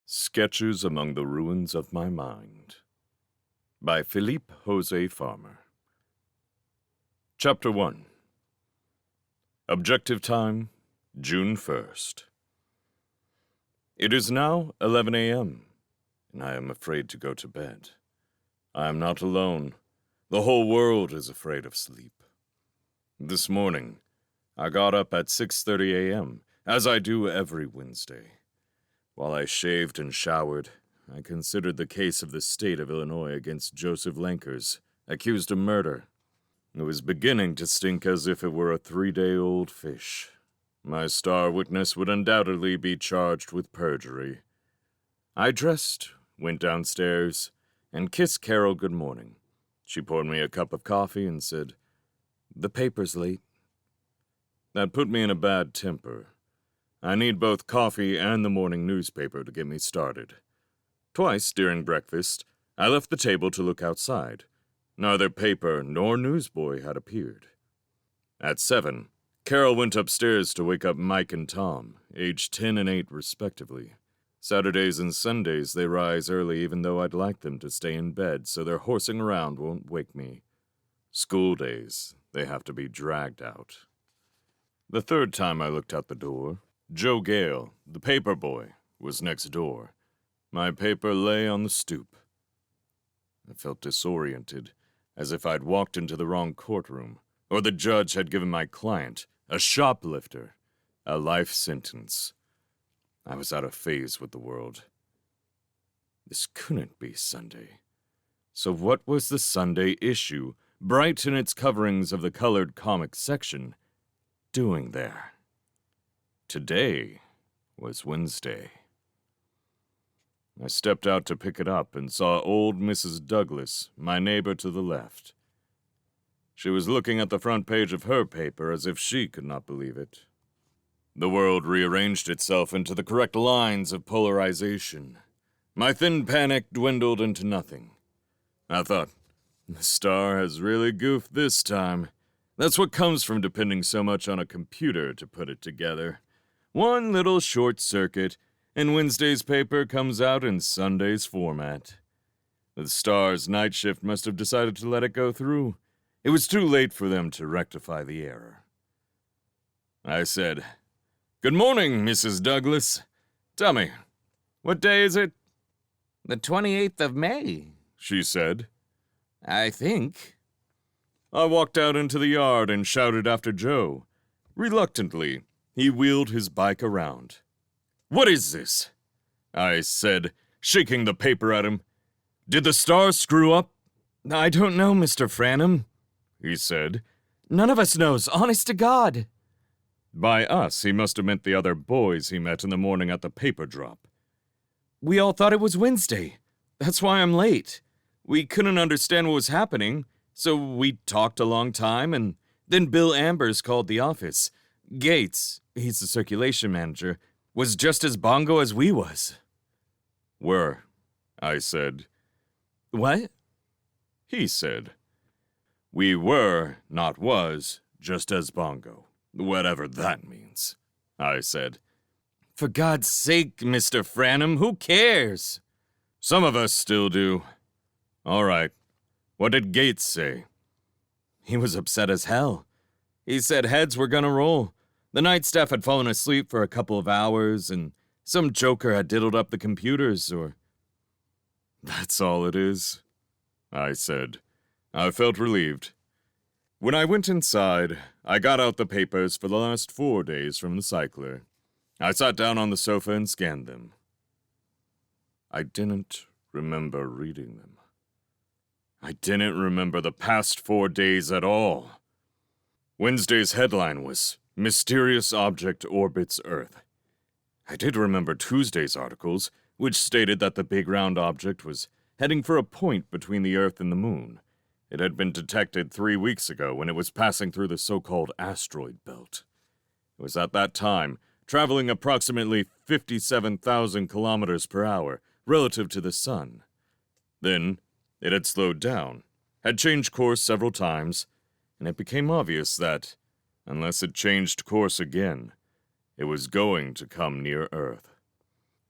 Sketches Among the Ruins of My Mind by Philippe José Farmer. Chapter 1. Objective Time, June 1st. It is now 11 a.m., and I am afraid to go to bed. I am not alone. The whole world is afraid of sleep. This morning, I got up at 6:30 a.m., as I do every Wednesday. While I shaved and showered, I considered the case of the state of Illinois against Joseph Lankers, accused of murder. It was beginning to stink as if it were a 3-day-old fish. My star witness would undoubtedly be charged with perjury. I dressed, went downstairs, and kissed Carol good morning. She poured me a cup of coffee and said, "The paper's late." That put me in a bad temper. I need both coffee and the morning newspaper to get me started. Twice during breakfast, I left the table to look outside. Neither paper nor newsboy had appeared. At 7, Carol went upstairs to wake up Mike and Tom, aged 10 and 8 respectively. Saturdays and Sundays they rise early even though I'd like them to stay in bed so their horsing around won't wake me. School days, they have to be dragged out. The third time I looked out the door, Joe Gale, the paper boy, was next door. My paper lay on the stoop. I felt disoriented, as if I'd walked into the wrong courtroom, or the judge had given my client, a shoplifter, a life sentence. I was out of phase with the world. This couldn't be Sunday. So what was the Sunday issue, bright in its coverings of the colored comics section, doing there? Today was Wednesday. I stepped out to pick it up and saw old Mrs. Douglas, my neighbor to the left. She was looking at the front page of her paper as if she could not believe it. The world rearranged itself into the correct lines of polarization. My thin panic dwindled into nothing. I thought, the star has really goofed this time. That's what comes from depending so much on a computer to put it together. One little short circuit, and Wednesday's paper comes out in Sunday's format. The Star's night shift must have decided to let it go through. It was too late for them to rectify the error. I said, "Good morning, Mrs. Douglas. Tell me, what day is it?" "The 28th of May, she said. I think." I walked out into the yard and shouted after Joe. Reluctantly, he wheeled his bike around. "What is this?" I said, shaking the paper at him. "Did the Star screw up?" "I don't know, Mr. Franham," he said. "None of us knows, honest to God." By us, he must have meant the other boys he met in the morning at the paper drop. "We all thought it was Wednesday. That's why I'm late. We couldn't understand what was happening, so we talked a long time, and then Bill Ambers called the office. Gates, he's the circulation manager, was just as bongo as we was." "Were," I said. "What?" He said. "We were, not was, just as bongo. Whatever that means," I said. "For God's sake, Mr. Franham, who cares?" "Some of us still do. All right. What did Gates say?" "He was upset as hell. He said heads were gonna roll. The night staff had fallen asleep for a couple of hours, and some joker had diddled up the computers, or—" "That's all it is," I said. I felt relieved. When I went inside, I got out the papers for the last 4 days from the cycler. I sat down on the sofa and scanned them. I didn't remember reading them. I didn't remember the past 4 days at all. Wednesday's headline was, "Mysterious Object Orbits Earth." I did remember Tuesday's articles, which stated that the big round object was heading for a point between the Earth and the Moon. It had been detected 3 weeks ago when it was passing through the so-called asteroid belt. It was at that time traveling approximately 57,000 kilometers per hour relative to the Sun. Then, it had slowed down, had changed course several times, and it became obvious that, unless it changed course again, it was going to come near Earth.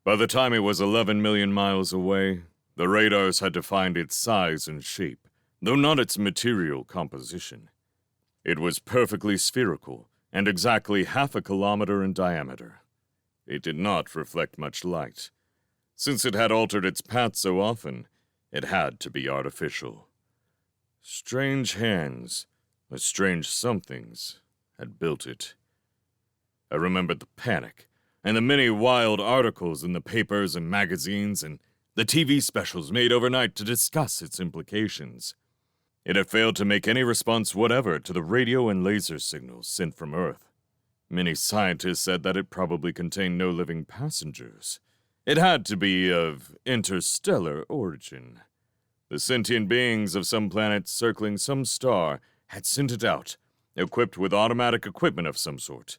By the time it was 11 million miles away, the radars had defined its size and shape, though not its material composition. It was perfectly spherical and exactly half a kilometer in diameter. It did not reflect much light. Since it had altered its path so often, it had to be artificial. Strange hands, or strange somethings, had built it. I remembered the panic, and the many wild articles in the papers and magazines, and the TV specials made overnight to discuss its implications. It had failed to make any response whatever to the radio and laser signals sent from Earth. Many scientists said that it probably contained no living passengers. It had to be of interstellar origin. The sentient beings of some planet circling some star had sent it out, equipped with automatic equipment of some sort.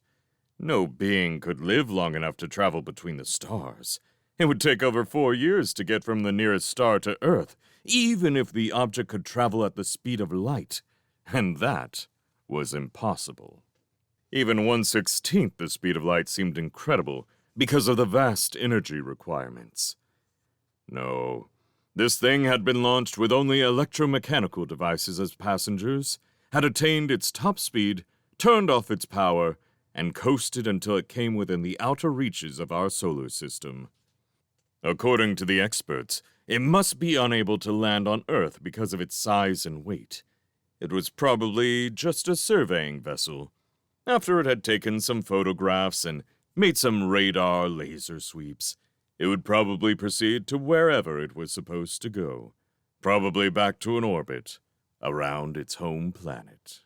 No being could live long enough to travel between the stars. It would take over 4 years to get from the nearest star to Earth, even if the object could travel at the speed of light. And that was impossible. Even 1/16th the speed of light seemed incredible because of the vast energy requirements. No, this thing had been launched with only electromechanical devices as passengers, had attained its top speed, turned off its power, and coasted until it came within the outer reaches of our solar system. According to the experts, it must be unable to land on Earth because of its size and weight. It was probably just a surveying vessel. After it had taken some photographs and made some radar laser sweeps, it would probably proceed to wherever it was supposed to go, probably back to an orbit around its home planet.